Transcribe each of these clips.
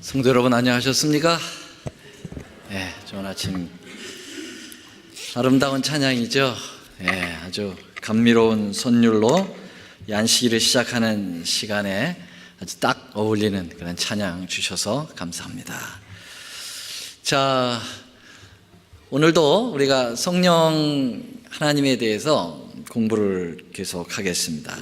성도 여러분 안녕하셨습니까? 네, 좋은 아침. 아름다운 찬양이죠. 네, 아주 감미로운 선율로 안식일을 시작하는 시간에 아주 딱 어울리는 그런 찬양 주셔서 감사합니다. 자, 오늘도 우리가 성령 하나님에 대해서 공부를 계속하겠습니다.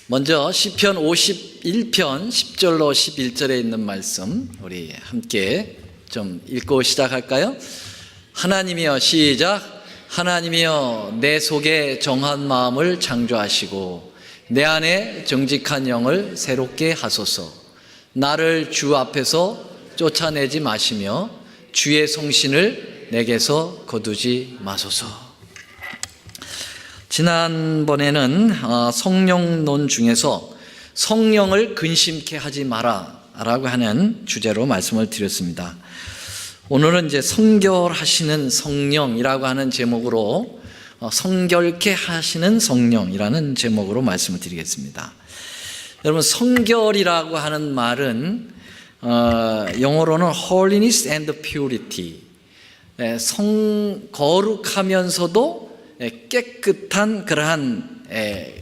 먼저 시편 51편 10절로 11절에 있는 말씀 우리 함께 좀 읽고 시작할까요? 하나님이여, 시작. 하나님이여, 내 속에 정한 마음을 창조하시고 내 안에 정직한 영을 새롭게 하소서. 나를 주 앞에서 쫓아내지 마시며 주의 성신을 내게서 거두지 마소서. 지난번에는 성령론 중에서 성령을 근심케 하지 마라 라고 하는 주제로 말씀을 드렸습니다. 오늘은 이제 성결하시는 성령이라고 하는 제목으로 성결케 하시는 성령이라는 제목으로 말씀을 드리겠습니다. 여러분, 성결이라고 하는 말은 영어로는 holiness and purity, 거룩하면서도 깨끗한 그러한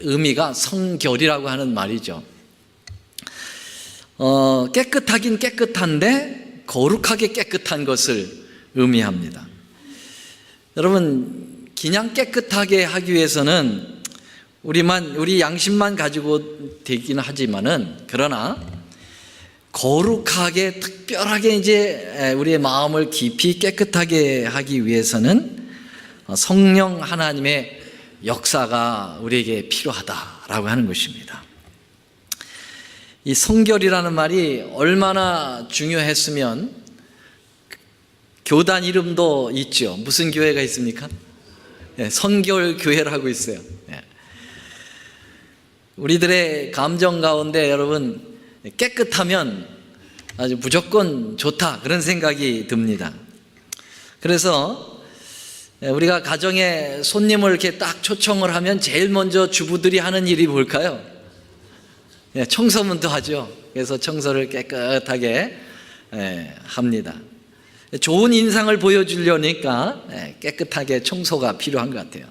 의미가 성결이라고 하는 말이죠. 깨끗하긴 깨끗한데 거룩하게 깨끗한 것을 의미합니다. 여러분, 그냥 깨끗하게 하기 위해서는 우리 양심만 가지고 되긴 하지만은, 그러나 거룩하게 특별하게 이제 우리의 마음을 깊이 깨끗하게 하기 위해서는 성령 하나님의 역사가 우리에게 필요하다라고 하는 것입니다. 이 성결이라는 말이 얼마나 중요했으면 교단 이름도 있죠. 무슨 교회가 있습니까? 성결교회라고 있어요. 우리들의 감정 가운데 여러분, 깨끗하면 아주 무조건 좋다 그런 생각이 듭니다. 그래서 우리가 가정에 손님을 이렇게 딱 초청을 하면 제일 먼저 주부들이 하는 일이 뭘까요? 청소문도 하죠. 그래서 청소를 깨끗하게 합니다. 좋은 인상을 보여주려니까 깨끗하게 청소가 필요한 것 같아요.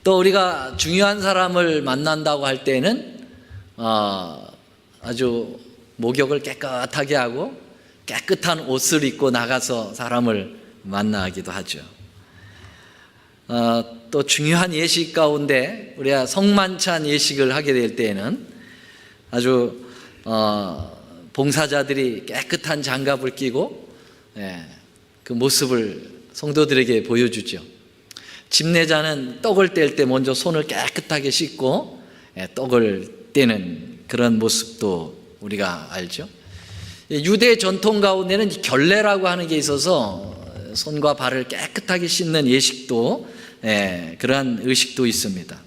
또 우리가 중요한 사람을 만난다고 할 때는 아주 목욕을 깨끗하게 하고 깨끗한 옷을 입고 나가서 사람을 만나기도 하죠. 또 중요한 예식 가운데 우리가 성만찬 예식을 하게 될 때에는 아주 봉사자들이 깨끗한 장갑을 끼고 그 모습을 성도들에게 보여주죠. 집내자는 떡을 뗄 때 먼저 손을 깨끗하게 씻고 떡을 떼는 그런 모습도 우리가 알죠. 유대 전통 가운데는 결례라고 하는 게 있어서 손과 발을 깨끗하게 씻는 예식도, 그러한 의식도 있습니다.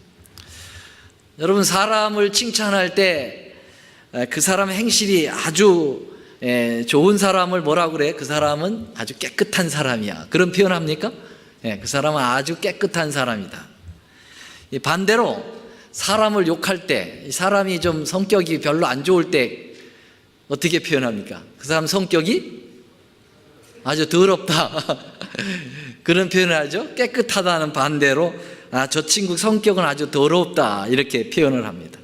여러분, 사람을 칭찬할 때 그 사람 행실이 아주 좋은 사람을 뭐라고 그래? 그 사람은 아주 깨끗한 사람이야, 그런 표현합니까? 그 사람은 아주 깨끗한 사람이다. 반대로 사람을 욕할 때, 사람이 좀 성격이 별로 안 좋을 때 어떻게 표현합니까? 그 사람 성격이 아주 더럽다 그런 표현을 하죠. 깨끗하다는 반대로 저 친구 성격은 아주 더럽다 이렇게 표현을 합니다.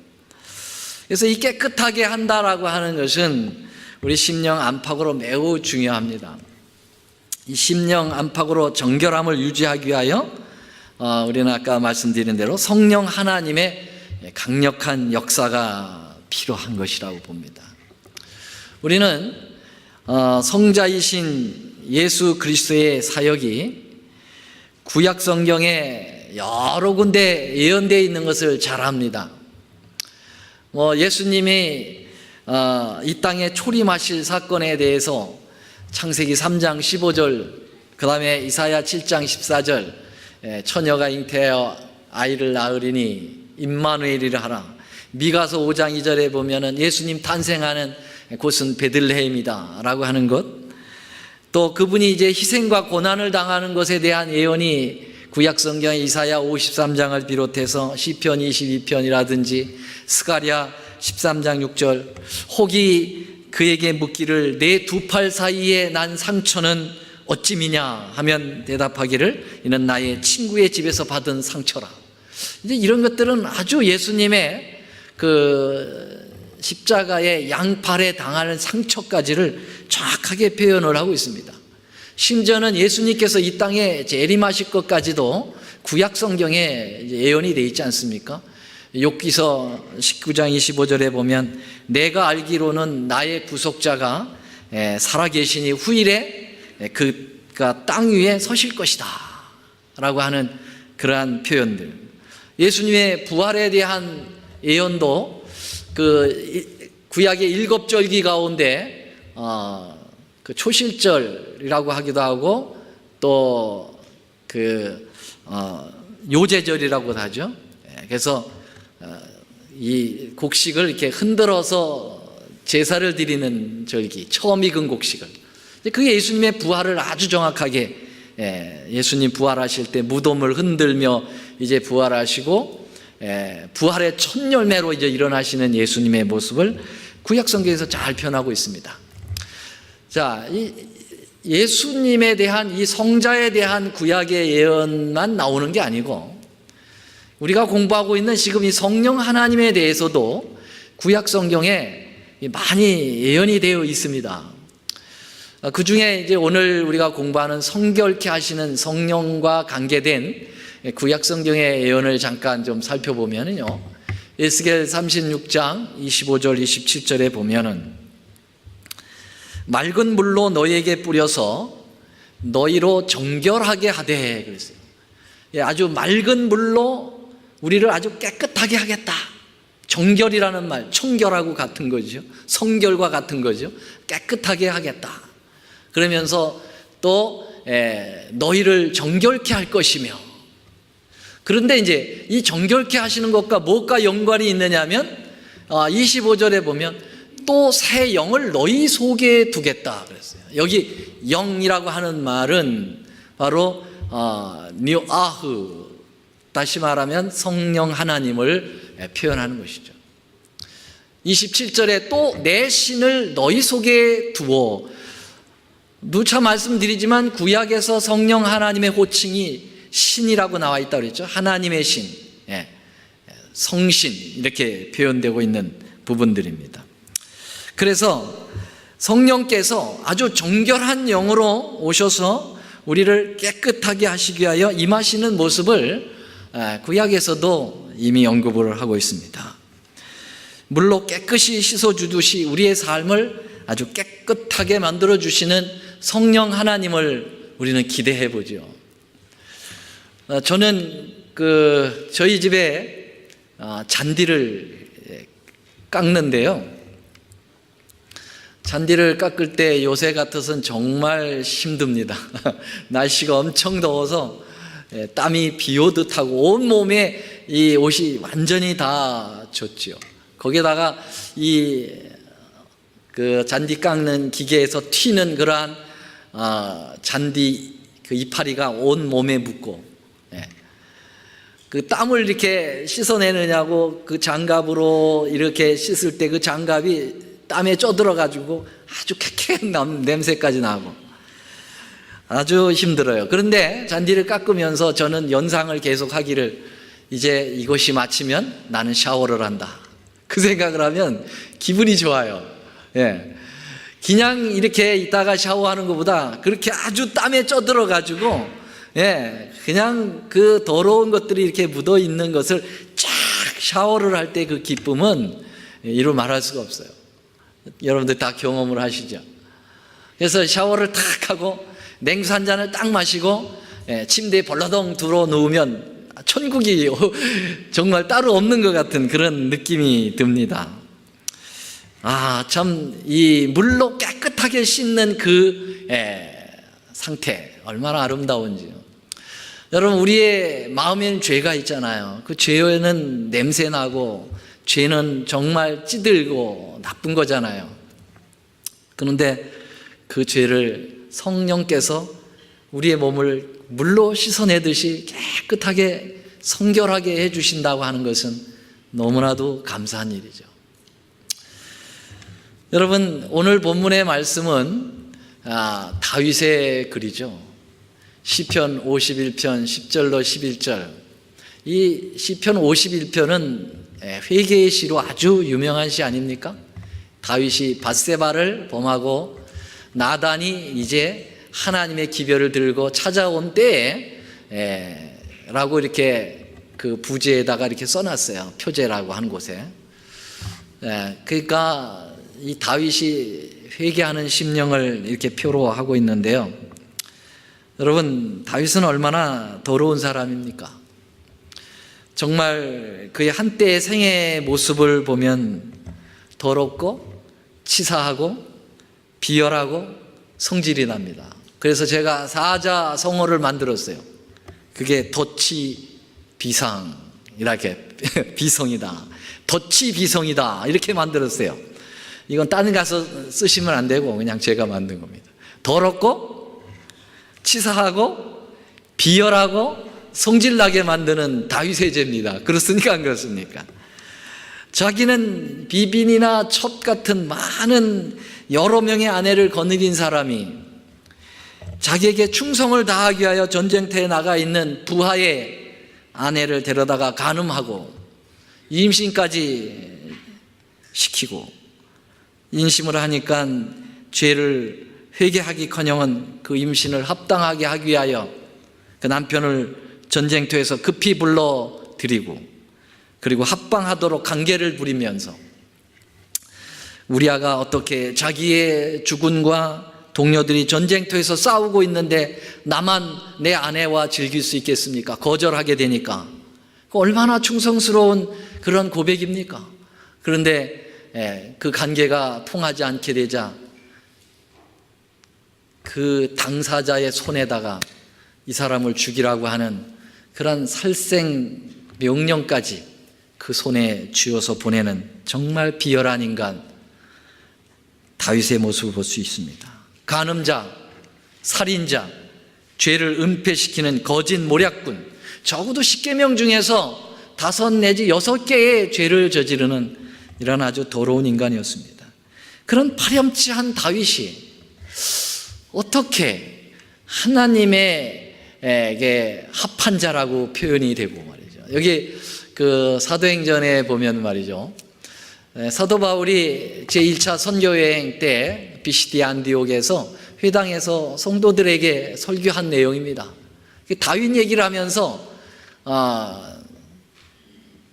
그래서 이 깨끗하게 한다라고 하는 것은 우리 심령 안팎으로 매우 중요합니다. 이 심령 안팎으로 정결함을 유지하기 위하여 우리는 아까 말씀드린 대로 성령 하나님의 강력한 역사가 필요한 것이라고 봅니다. 우리는 성자이신 예수 그리스도의 사역이 구약 성경에 여러 군데 예언되어 있는 것을 잘 압니다. 예수님이 이 땅에 초림하실 사건에 대해서 창세기 3장 15절, 그 다음에 이사야 7장 14절, 처녀가 잉태하여 아이를 낳으리니 임마누엘이라 하라. 미가서 5장 2절에 보면은 예수님 탄생하는 곳은 베들레헴이다 라고 하는 것, 또 그분이 이제 희생과 고난을 당하는 것에 대한 예언이 구약성경 이사야 53장을 비롯해서 시편 22편이라든지 스가랴 13장 6절, 혹이 그에게 묻기를 내 두 팔 사이에 난 상처는 어찌미냐 하면 대답하기를 이는 나의 친구의 집에서 받은 상처라. 이제 이런 것들은 아주 예수님의 그 십자가의 양팔에 당하는 상처까지를 정확하게 표현을 하고 있습니다. 심지어는 예수님께서 이 땅에 재림하실 것까지도 구약 성경에 예언이 되어 있지 않습니까? 욥기서 19장 25절에 보면 내가 알기로는 나의 구속자가 살아계시니 후일에 그가 땅 위에 서실 것이다 라고 하는 그러한 표현들, 예수님의 부활에 대한 예언도 그 구약의 일곱절기 가운데 그 초실절이라고 하기도 하고 또 그 요제절이라고도 하죠. 그래서 이 곡식을 이렇게 흔들어서 제사를 드리는 절기, 처음 익은 곡식을, 그게 예수님의 부활을 아주 정확하게, 예수님 부활하실 때 무덤을 흔들며 이제 부활하시고 부활의 첫 열매로 이제 일어나시는 예수님의 모습을 구약 성경에서 잘 표현하고 있습니다. 자, 이 예수님에 대한 이 성자에 대한 구약의 예언만 나오는 게 아니고 우리가 공부하고 있는 지금 이 성령 하나님에 대해서도 구약 성경에 많이 예언이 되어 있습니다. 그 중에 이제 오늘 우리가 공부하는 성결케 하시는 성령과 관계된 구약 성경의 예언을 잠깐 좀 살펴보면요, 에스겔 36장 25절 27절에 보면은 맑은 물로 너희에게 뿌려서 너희로 정결하게 하되 그랬어요. 아주 맑은 물로 우리를 아주 깨끗하게 하겠다. 정결이라는 말, 청결하고 같은 거죠. 성결과 같은 거죠. 깨끗하게 하겠다. 그러면서 또 너희를 정결케 할 것이며, 그런데 이제 이 정결케 하시는 것과 뭐가 연관이 있느냐면 25절에 보면 또 새 영을 너희 속에 두겠다 그랬어요. 여기 영이라고 하는 말은 바로 뉴아흐, 다시 말하면 성령 하나님을 표현하는 것이죠. 27절에 또 내 신을 너희 속에 두어, 누차 말씀드리지만 구약에서 성령 하나님의 호칭이 신이라고 나와 있다고 그랬죠. 하나님의 신, 성신 이렇게 표현되고 있는 부분들입니다. 그래서 성령께서 아주 정결한 영으로 오셔서 우리를 깨끗하게 하시기 위하여 임하시는 모습을 구약에서도 이미 언급을 하고 있습니다. 물로 깨끗이 씻어주듯이 우리의 삶을 아주 깨끗하게 만들어주시는 성령 하나님을 우리는 기대해 보죠. 저는 저희 집에 잔디를 깎는데요, 잔디를 깎을 때 요새 같아서는 정말 힘듭니다. 날씨가 엄청 더워서 땀이 비 오듯 하고 온몸에 이 옷이 완전히 다 젖지요. 거기에다가 그 잔디 깎는 기계에서 튀는 그러한 잔디 그 이파리가 온 몸에 묻고, 그 땀을 이렇게 씻어내느냐고 그 장갑으로 이렇게 씻을 때 그 장갑이 땀에 쪄들어가지고 아주 쾌쾌한 냄새까지 나고 아주 힘들어요. 그런데 잔디를 깎으면서 저는 연상을 계속 하기를, 이제 이것이 마치면 나는 샤워를 한다, 그 생각을 하면 기분이 좋아요. 그냥 이렇게 있다가 샤워하는 것보다 그렇게 아주 땀에 쪄들어가지고 그냥 그 더러운 것들이 이렇게 묻어 있는 것을 쫙 샤워를 할 때 그 기쁨은 이루 말할 수가 없어요. 여러분들 다 경험을 하시죠. 그래서 샤워를 탁 하고 냉수 한 잔을 딱 마시고 침대에 벌러덩 들어 누우면 천국이 정말 따로 없는 것 같은 그런 느낌이 듭니다. 참 이 물로 깨끗하게 씻는 그 상태 얼마나 아름다운지요. 여러분, 우리의 마음에는 죄가 있잖아요. 그 죄에는 냄새 나고 죄는 정말 찌들고 나쁜 거잖아요. 그런데 그 죄를 성령께서 우리의 몸을 물로 씻어내듯이 깨끗하게 성결하게 해주신다고 하는 것은 너무나도 감사한 일이죠. 여러분, 오늘 본문의 말씀은 다윗의 글이죠. 시편 51편 10절로 11절. 이 시편 51편은 회개의 시로 아주 유명한 시 아닙니까? 다윗이 밧세바를 범하고 나단이 이제 하나님의 기별을 들고 찾아온 때에 라고 이렇게 그 부제에다가 이렇게 써놨어요. 표제라고 하는 곳에. 그러니까 이 다윗이 회개하는 심령을 이렇게 표로하고 있는데요. 여러분, 다윗은 얼마나 더러운 사람입니까? 정말 그의 한때의 생애의 모습을 보면 더럽고 치사하고 비열하고 성질이 납니다. 그래서 제가 사자성어를 만들었어요. 그게 덫이 비상, 이렇게 비성이다. 덫이 비성이다. 이렇게 만들었어요. 이건 딴 가서 쓰시면 안 되고 그냥 제가 만든 겁니다. 더럽고 치사하고 비열하고 성질나게 만드는 다윗의 죄입니다. 그렇습니까? 안 그렇습니까? 자기는 비빈이나 첩 같은 많은 여러 명의 아내를 거느린 사람이 자기에게 충성을 다하기 위하여 전쟁터에 나가 있는 부하의 아내를 데려다가 간음하고 임신까지 시키고 인심을 하니까 죄를 회개하기커녕은 그 임신을 합당하게 하기 위하여 그 남편을 전쟁터에서 급히 불러들이고 그리고 합방하도록 관계를 부리면서 우리아가 어떻게 자기의 주군과 동료들이 전쟁터에서 싸우고 있는데 나만 내 아내와 즐길 수 있겠습니까? 거절하게 되니까. 얼마나 충성스러운 그런 고백입니까? 그런데 그 관계가 통하지 않게 되자 그 당사자의 손에다가 이 사람을 죽이라고 하는 그런 살생 명령까지 그 손에 쥐어서 보내는 정말 비열한 인간 다윗의 모습을 볼 수 있습니다. 간음자, 살인자, 죄를 은폐시키는 거짓 모략꾼, 적어도 10계명 중에서 5 내지 6개의 죄를 저지르는 이런 아주 더러운 인간이었습니다. 그런 파렴치한 다윗이 어떻게 하나님에게 합한 자라고 표현이 되고 말이죠. 여기 그 사도행전에 보면 말이죠. 사도 바울이 제1차 선교여행 때 비시디 안디옥에서 회당에서 성도들에게 설교한 내용입니다. 다윗 얘기를 하면서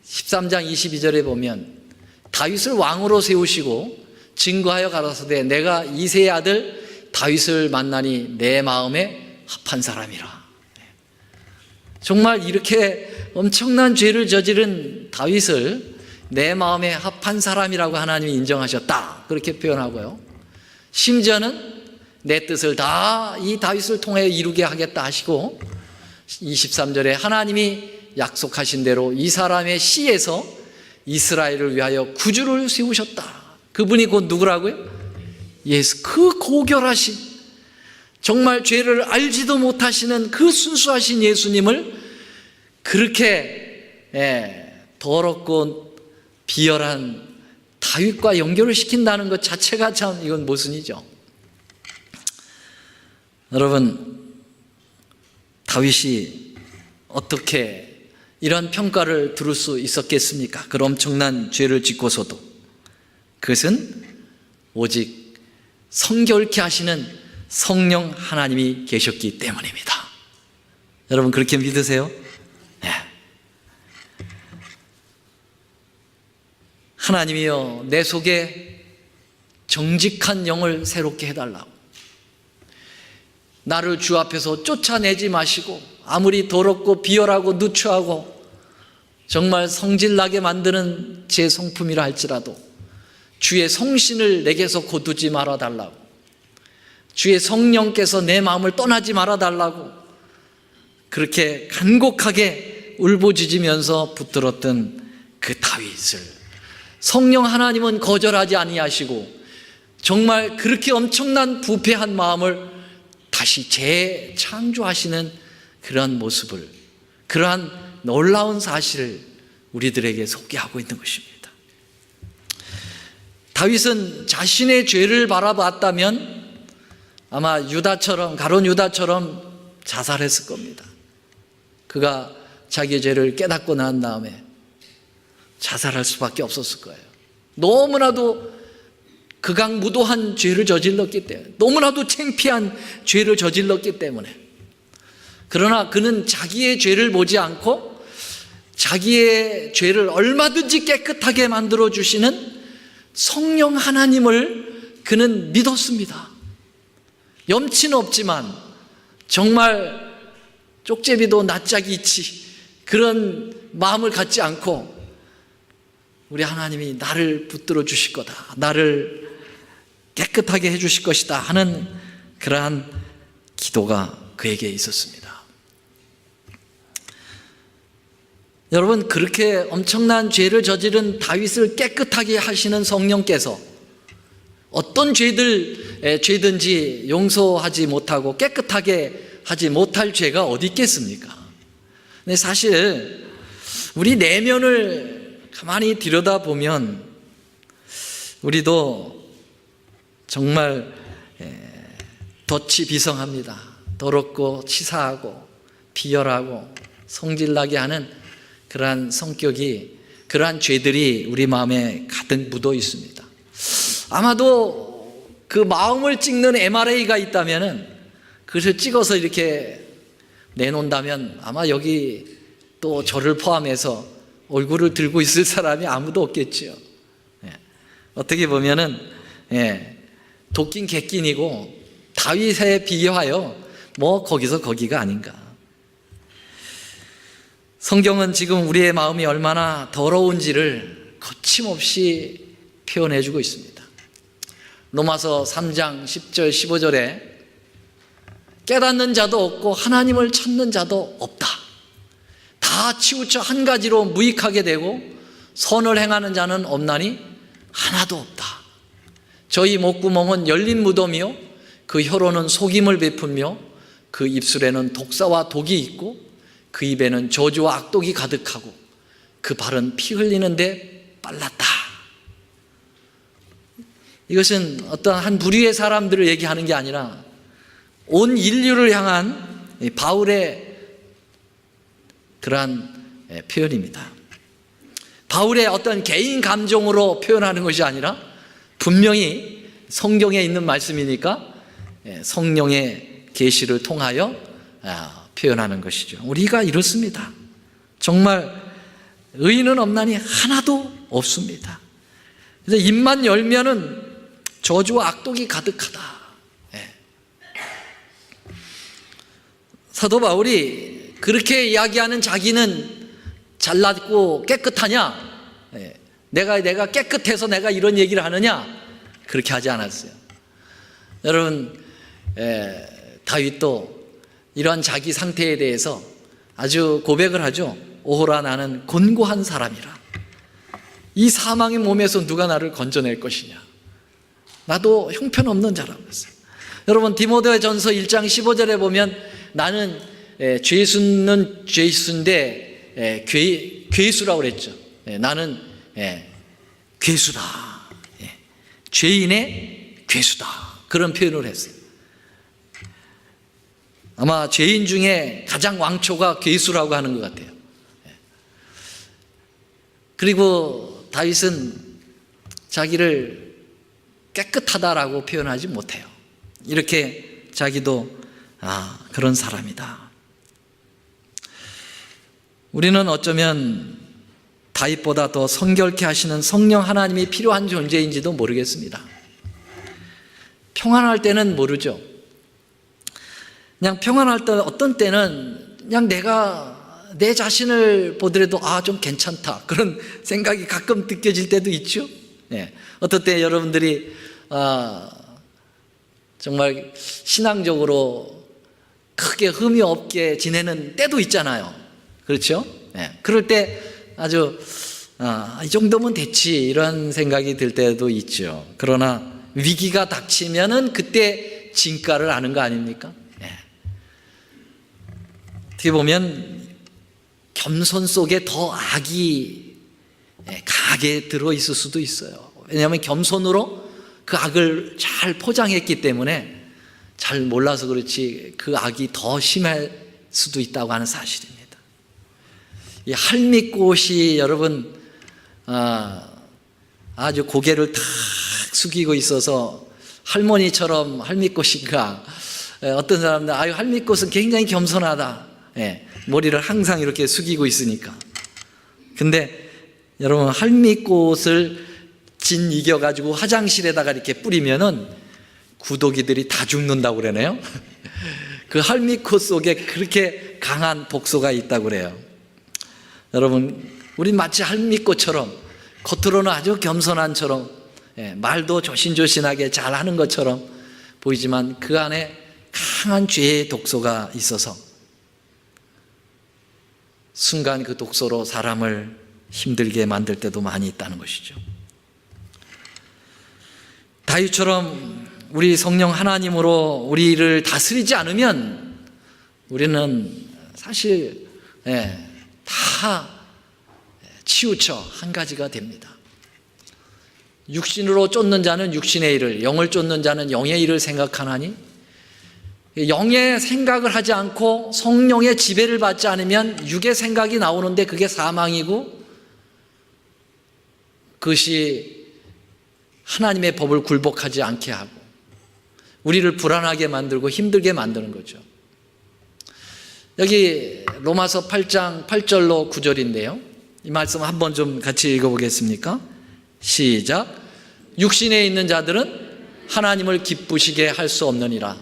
13장 22절에 보면 다윗을 왕으로 세우시고 증거하여 가라사대 내가 이새의 아들 다윗을 만나니 내 마음에 합한 사람이라. 정말 이렇게 엄청난 죄를 저지른 다윗을 내 마음에 합한 사람이라고 하나님이 인정하셨다. 그렇게 표현하고요. 심지어는 내 뜻을 다 이 다윗을 통해 이루게 하겠다 하시고 23절에 하나님이 약속하신 대로 이 사람의 씨에서 이스라엘을 위하여 구주를 세우셨다. 그분이 곧 누구라고요? 예수. 그 고결하신 정말 죄를 알지도 못하시는 그 순수하신 예수님을 그렇게 더럽고 비열한 다윗과 연결을 시킨다는 것 자체가 참 이건 모순이죠. 여러분, 다윗이 어떻게 이런 평가를 들을 수 있었겠습니까? 그 엄청난 죄를 짓고서도. 그것은 오직 성결케 하시는 성령 하나님이 계셨기 때문입니다. 여러분 그렇게 믿으세요? 네. 하나님이여 내 속에 정직한 영을 새롭게 해달라고. 나를 주 앞에서 쫓아내지 마시고 아무리 더럽고 비열하고 누추하고 정말 성질나게 만드는 제 성품이라 할지라도 주의 성신을 내게서 거두지 말아달라고, 주의 성령께서 내 마음을 떠나지 말아달라고 그렇게 간곡하게 울부짖으면서 붙들었던 그 다윗을 성령 하나님은 거절하지 아니하시고 정말 그렇게 엄청난 부패한 마음을 다시 재창조하시는 그런 모습을, 그러한 놀라운 사실을 우리들에게 소개하고 있는 것입니다. 다윗은 자신의 죄를 바라봤다면 아마 유다처럼, 가룟 유다처럼 자살했을 겁니다. 그가 자기의 죄를 깨닫고 난 다음에 자살할 수밖에 없었을 거예요. 너무나도 극악무도한 죄를 저질렀기 때문에, 너무나도 창피한 죄를 저질렀기 때문에. 그러나 그는 자기의 죄를 보지 않고 자기의 죄를 얼마든지 깨끗하게 만들어 주시는 성령 하나님을 그는 믿었습니다. 염치는 없지만 정말 쪽제비도 낯짝이 있지 그런 마음을 갖지 않고 우리 하나님이 나를 붙들어 주실 거다, 나를 깨끗하게 해 주실 것이다 하는 그러한 기도가 그에게 있었습니다. 여러분, 그렇게 엄청난 죄를 저지른 다윗을 깨끗하게 하시는 성령께서 어떤 죄든지 용서하지 못하고 깨끗하게 하지 못할 죄가 어디 있겠습니까? 근데 사실 우리 내면을 가만히 들여다보면 우리도 정말 덫이 비성합니다. 더럽고 치사하고 비열하고 성질나게 하는 그러한 성격이, 그러한 죄들이 우리 마음에 가득 묻어 있습니다. 아마도 그 마음을 찍는 MRA가 있다면 그것을 찍어서 이렇게 내놓는다면 아마 여기 또 저를 포함해서 얼굴을 들고 있을 사람이 아무도 없겠지요. 어떻게 보면은 도끼는 객긴이고 다윗에 비교하여 뭐 거기서 거기가 아닌가. 성경은 지금 우리의 마음이 얼마나 더러운지를 거침없이 표현해 주고 있습니다. 로마서 3장 10절 15절에 깨닫는 자도 없고 하나님을 찾는 자도 없다. 다 치우쳐 한 가지로 무익하게 되고 선을 행하는 자는 없나니 하나도 없다. 저희 목구멍은 열린 무덤이요 그 혀로는 속임을 베풀며 그 입술에는 독사와 독이 있고 그 입에는 저주와 악독이 가득하고 그 발은 피 흘리는데 빨랐다. 이것은 어떤 한 부류의 사람들을 얘기하는 게 아니라 온 인류를 향한 바울의 그러한 표현입니다. 바울의 어떤 개인 감정으로 표현하는 것이 아니라 분명히 성경에 있는 말씀이니까 성령의 계시를 통하여 표현하는 것이죠. 우리가 이렇습니다. 정말 의인은 없나니 하나도 없습니다. 그래서 입만 열면은 저주와 악독이 가득하다. 사도 바울이 그렇게 이야기하는 자기는 잘났고 깨끗하냐? 내가 깨끗해서 내가 이런 얘기를 하느냐? 그렇게 하지 않았어요. 여러분, 다윗도 이러한 자기 상태에 대해서 아주 고백을 하죠. 오호라, 나는 곤고한 사람이라. 이 사망의 몸에서 누가 나를 건져낼 것이냐. 나도 형편없는 자라고 했어요. 여러분, 디모데전서 1장 15절에 보면 나는 죄수는 죄수인데 괴수라고 그랬죠. 나는 괴수다. 죄인의 괴수다. 그런 표현을 했어요. 아마 죄인 중에 가장 왕초가 괴수라고 하는 것 같아요. 그리고 다윗은 자기를 깨끗하다라고 표현하지 못해요. 이렇게 자기도 그런 사람이다. 우리는 어쩌면 다윗보다 더 성결케 하시는 성령 하나님이 필요한 존재인지도 모르겠습니다. 평안할 때는 모르죠. 그냥 평안할 때 어떤 때는 그냥 내가 내 자신을 보더라도 좀 괜찮다 그런 생각이 가끔 느껴질 때도 있죠. 어떨 때 여러분들이 정말 신앙적으로 크게 흠이 없게 지내는 때도 있잖아요. 그렇죠? 그럴 때 아주 이 정도면 됐지 이런 생각이 들 때도 있죠. 그러나 위기가 닥치면은 그때 진가를 아는 거 아닙니까? 어떻게 보면 겸손 속에 더 악이 강하게 들어있을 수도 있어요. 왜냐하면 겸손으로 그 악을 잘 포장했기 때문에 잘 몰라서 그렇지 그 악이 더 심할 수도 있다고 하는 사실입니다. 이 할미꽃이 여러분 아주 고개를 탁 숙이고 있어서 할머니처럼 할미꽃인가, 어떤 사람들 아유 할미꽃은 굉장히 겸손하다, 머리를 항상 이렇게 숙이고 있으니까. 근데 여러분 할미꽃을 진 이겨가지고 화장실에다가 이렇게 뿌리면은 구더기들이 다 죽는다고 그러네요. 그 할미꽃 속에 그렇게 강한 독소가 있다고 그래요. 여러분 우리 마치 할미꽃처럼 겉으로는 아주 겸손한처럼, 말도 조신조신하게 잘하는 것처럼 보이지만 그 안에 강한 죄의 독소가 있어서 순간 그 독소로 사람을 힘들게 만들 때도 많이 있다는 것이죠. 다윗처럼 우리 성령 하나님으로 우리를 다스리지 않으면 우리는 사실 다 치우쳐 한 가지가 됩니다. 육신으로 쫓는 자는 육신의 일을, 영을 쫓는 자는 영의 일을 생각하나니, 영의 생각을 하지 않고 성령의 지배를 받지 않으면 육의 생각이 나오는데 그게 사망이고, 그것이 하나님의 법을 굴복하지 않게 하고 우리를 불안하게 만들고 힘들게 만드는 거죠. 여기 로마서 8장 8절로 9절인데요. 이 말씀 한번 좀 같이 읽어보겠습니까? 시작. 육신에 있는 자들은 하나님을 기쁘시게 할 수 없느니라.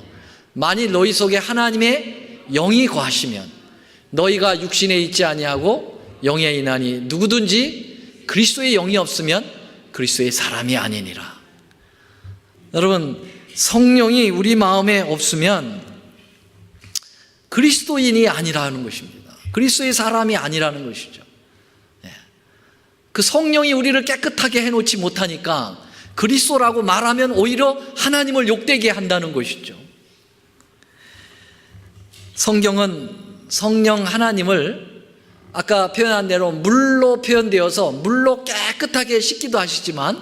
만일 너희 속에 하나님의 영이 거하시면 너희가 육신에 있지 아니하고 영에 있나니 누구든지 그리스도의 영이 없으면 그리스도의 사람이 아니니라. 여러분 성령이 우리 마음에 없으면 그리스도인이 아니라는 것입니다. 그리스도의 사람이 아니라는 것이죠. 그 성령이 우리를 깨끗하게 해놓지 못하니까 그리스도라고 말하면 오히려 하나님을 욕되게 한다는 것이죠. 성경은 성령 하나님을 아까 표현한 대로 물로 표현되어서 물로 깨끗하게 씻기도 하시지만,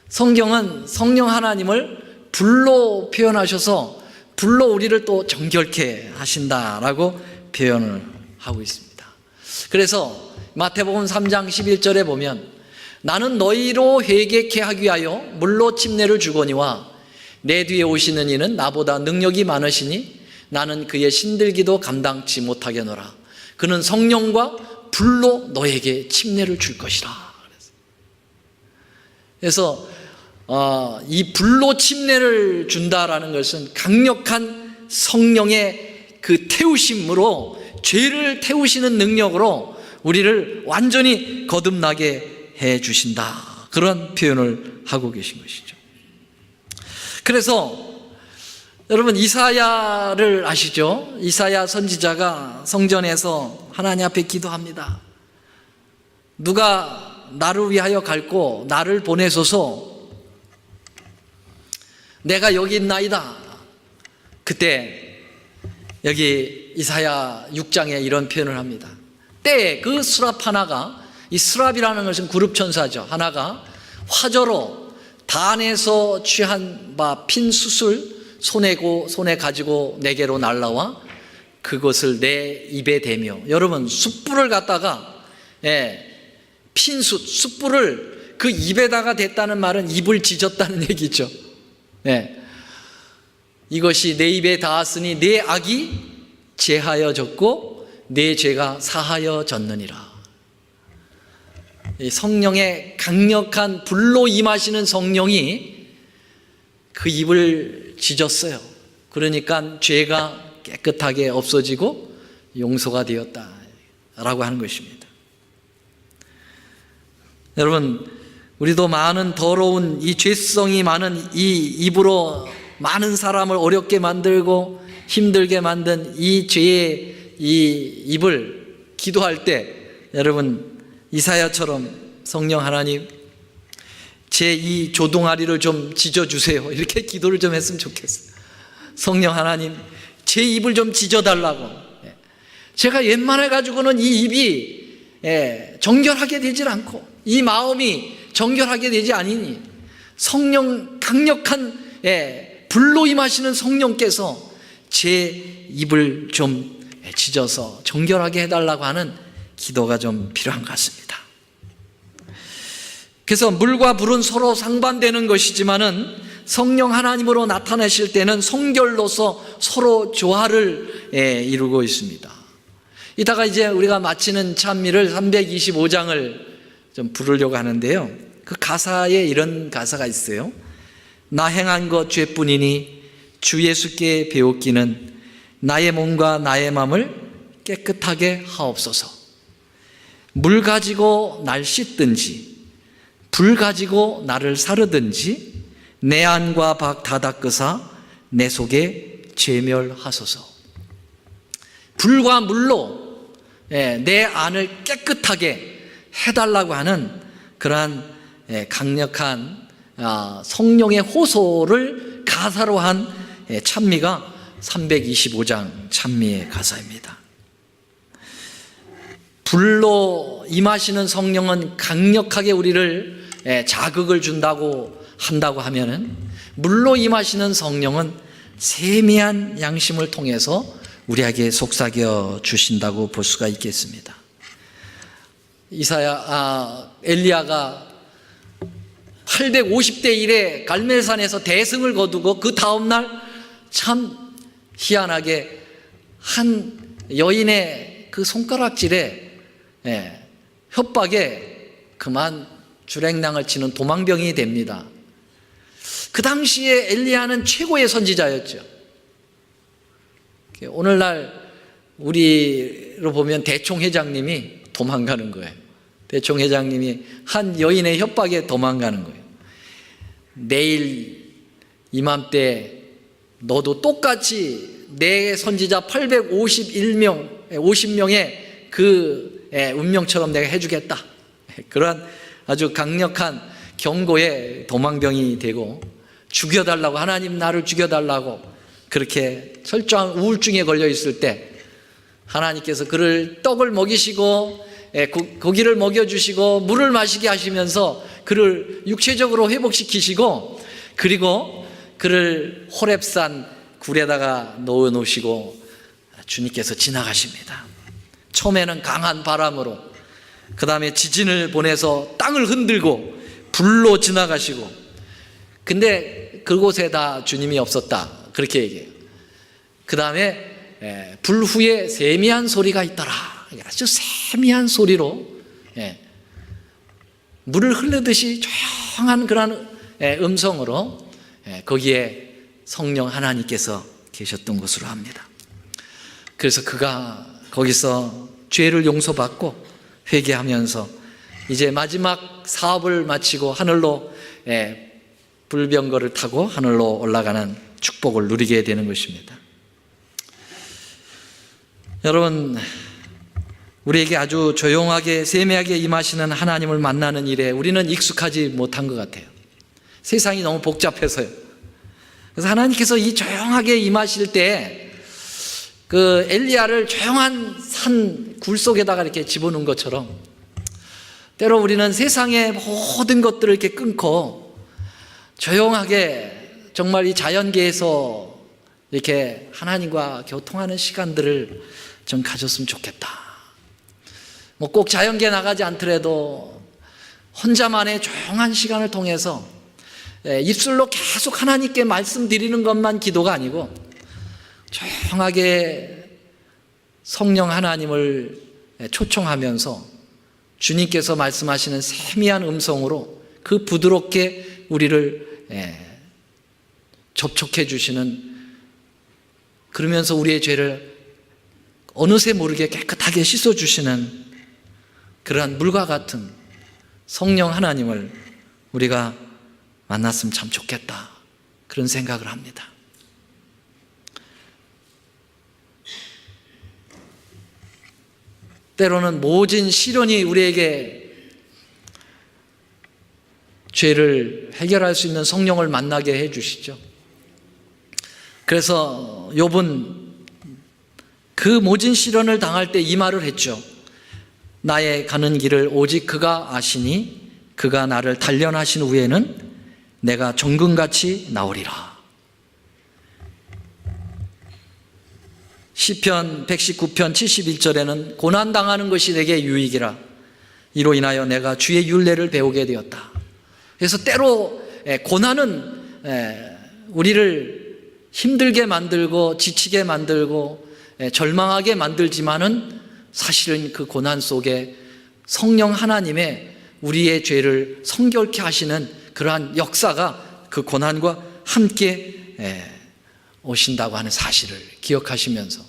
성경은 성령 하나님을 불로 표현하셔서 불로 우리를 또 정결케 하신다라고 표현을 하고 있습니다. 그래서 마태복음 3장 11절에 보면 나는 너희로 회개케 하기 위하여 물로 침례를 주거니와 내 뒤에 오시는 이는 나보다 능력이 많으시니 나는 그의 신들기도 감당치 못하겠노라. 그는 성령과 불로 너에게 침례를 줄 것이라. 그래서 이 불로 침례를 준다라는 것은 강력한 성령의 그 태우심으로, 죄를 태우시는 능력으로 우리를 완전히 거듭나게 해 주신다, 그런 표현을 하고 계신 것이죠. 그래서 여러분 이사야를 아시죠? 이사야 선지자가 성전에서 하나님 앞에 기도합니다. 누가 나를 위하여 갈고 나를 보내소서, 내가 여기 있나이다. 그때 여기 이사야 6장에 이런 표현을 합니다. 때에 그 수랍 하나가, 이 수랍이라는 것은 그룹천사죠, 하나가 화저로 단에서 취한 바 핀 숯을 손에 가지고 내게로 날라와 그것을 내 입에 대며, 여러분 숯불을 갖다가 핀 숯불을 그 입에다가 댔다는 말은 입을 찢었다는 얘기죠. 이것이 내 입에 닿았으니 내 악이 제하여졌고 내 죄가 사하여졌느니라. 이 성령의 강력한 불로 임하시는 성령이 그 입을 찢었어요. 그러니까 죄가 깨끗하게 없어지고 용서가 되었다라고 하는 것입니다. 여러분 우리도 많은 더러운 이 죄성이 많은 이 입으로 많은 사람을 어렵게 만들고 힘들게 만든 이 죄의 이 입을 기도할 때, 여러분 이사야처럼 성령 하나님 제 이 조동아리를 좀 찢어주세요, 이렇게 기도를 좀 했으면 좋겠어요. 성령 하나님 제 입을 좀 찢어달라고. 제가 웬만해 가지고는 이 입이 정결하게 되질 않고 이 마음이 정결하게 되지 아니니 성령 강력한 불로 임하시는 성령께서 제 입을 좀 찢어서 정결하게 해달라고 하는 기도가 좀 필요한 것 같습니다. 그래서 물과 불은 서로 상반되는 것이지만은 성령 하나님으로 나타나실 때는 성결로서 서로 조화를 이루고 있습니다. 이따가 이제 우리가 마치는 찬미를 325장을 좀 부르려고 하는데요, 그 가사에 이런 가사가 있어요. 나 행한 것 죄뿐이니 주 예수께 배웠기는 나의 몸과 나의 마음을 깨끗하게 하옵소서. 물 가지고 날 씻든지 불 가지고 나를 사르든지 내 안과 밖 다 닦으사 내 속에 죄멸하소서. 불과 물로 내 안을 깨끗하게 해달라고 하는 그러한 강력한 성령의 호소를 가사로 한 찬미가 325장 찬미의 가사입니다. 불로 임하시는 성령은 강력하게 우리를 자극을 준다고 한다고 하면은, 물로 임하시는 성령은 세미한 양심을 통해서 우리에게 속삭여 주신다고 볼 수가 있겠습니다. 엘리야가 850대 1에 갈멜산에서 대승을 거두고 그 다음날 참 희한하게 한 여인의 그 손가락질에 협박에 그만 주랭랑을 치는 도망병이 됩니다. 그 당시에 엘리야는 최고의 선지자였죠. 오늘날 우리로 보면 대총 회장님이 도망가는 거예요. 대총 회장님이 한 여인의 협박에 도망가는 거예요. 내일 이맘때 너도 똑같이 내 선지자 50명의 그 운명처럼 내가 해주겠다. 그러한 아주 강력한 경고에 도망병이 되고, 죽여달라고, 하나님 나를 죽여달라고 그렇게 철저한 우울증에 걸려 있을 때 하나님께서 그를 떡을 먹이시고 고기를 먹여주시고 물을 마시게 하시면서 그를 육체적으로 회복시키시고, 그리고 그를 호렙산 굴에다가 넣어 놓으시고 주님께서 지나가십니다. 처음에는 강한 바람으로, 그 다음에 지진을 보내서 땅을 흔들고 불로 지나가시고, 근데 그곳에 주님이 없었다 그렇게 얘기해요. 그 다음에 불 후에 세미한 소리가 있더라. 아주 세미한 소리로 물을 흐르듯이 조용한 그런 음성으로 거기에 성령 하나님께서 계셨던 것으로 합니다. 그래서 그가 거기서 죄를 용서받고 회개하면서 이제 마지막 사업을 마치고 하늘로 불병거를 타고 하늘로 올라가는 축복을 누리게 되는 것입니다. 여러분, 우리에게 아주 조용하게 세미하게 임하시는 하나님을 만나는 일에 우리는 익숙하지 못한 것 같아요. 세상이 너무 복잡해서요. 그래서 하나님께서 이 조용하게 임하실 때 그 엘리야를 조용한 산 굴 속에다가 이렇게 집어넣은 것처럼, 때로 우리는 세상의 모든 것들을 이렇게 끊고 조용하게 정말 이 자연계에서 이렇게 하나님과 교통하는 시간들을 좀 가졌으면 좋겠다. 뭐 꼭 자연계에 나가지 않더라도 혼자만의 조용한 시간을 통해서 입술로 계속 하나님께 말씀드리는 것만 기도가 아니고 조용하게 성령 하나님을 초청하면서 주님께서 말씀하시는 세미한 음성으로 그 부드럽게 우리를 접촉해 주시는, 그러면서 우리의 죄를 어느새 모르게 깨끗하게 씻어 주시는 그러한 물과 같은 성령 하나님을 우리가 만났으면 참 좋겠다, 그런 생각을 합니다. 때로는 모진 시련이 우리에게 죄를 해결할 수 있는 성령을 만나게 해주시죠. 그래서 욥은 그 모진 시련을 당할 때 이 말을 했죠. 나의 가는 길을 오직 그가 아시니 그가 나를 단련하신 후에는 내가 정금같이 나오리라. 시편 119편 71절에는 고난당하는 것이 내게 유익이라. 이로 인하여 내가 주의 율례를 배우게 되었다. 그래서 때로 고난은 우리를 힘들게 만들고 지치게 만들고 절망하게 만들지만은 사실은 그 고난 속에 성령 하나님의 우리의 죄를 성결케 하시는 그러한 역사가 그 고난과 함께 오신다고 하는 사실을 기억하시면서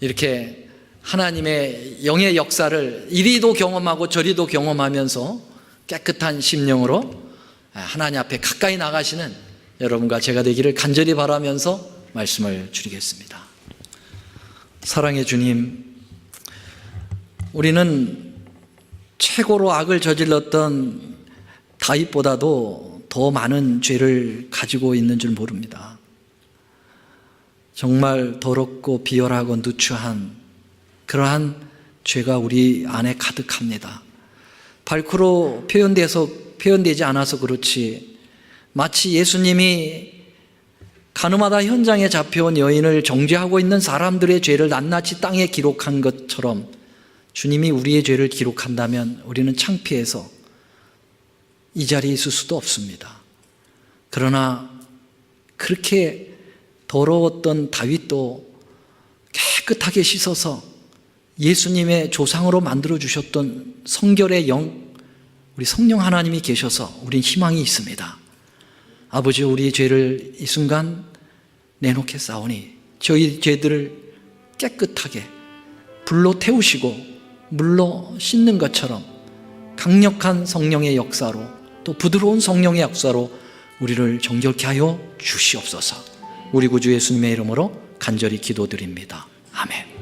이렇게 하나님의 영의 역사를 이리도 경험하고 저리도 경험하면서 깨끗한 심령으로 하나님 앞에 가까이 나가시는 여러분과 제가 되기를 간절히 바라면서 말씀을 드리겠습니다. 사랑의 주님, 우리는 최고로 악을 저질렀던 다윗보다도 더 많은 죄를 가지고 있는 줄 모릅니다. 정말 더럽고 비열하고 누추한 그러한 죄가 우리 안에 가득합니다. 발크로 표현되지 않아서 그렇지, 마치 예수님이 가늠하다 현장에 잡혀온 여인을 정죄하고 있는 사람들의 죄를 낱낱이 땅에 기록한 것처럼 주님이 우리의 죄를 기록한다면 우리는 창피해서 이 자리에 있을 수도 없습니다. 그러나 그렇게 더러웠던 다윗도 깨끗하게 씻어서 예수님의 조상으로 만들어주셨던 성결의 영, 우리 성령 하나님이 계셔서 우린 희망이 있습니다. 아버지, 우리의 죄를 이 순간 내놓겠사오니 저희 죄들을 깨끗하게 불로 태우시고 물로 씻는 것처럼 강력한 성령의 역사로, 또 부드러운 성령의 역사로 우리를 정결케 하여 주시옵소서. 우리 구주 예수님의 이름으로 간절히 기도드립니다. 아멘.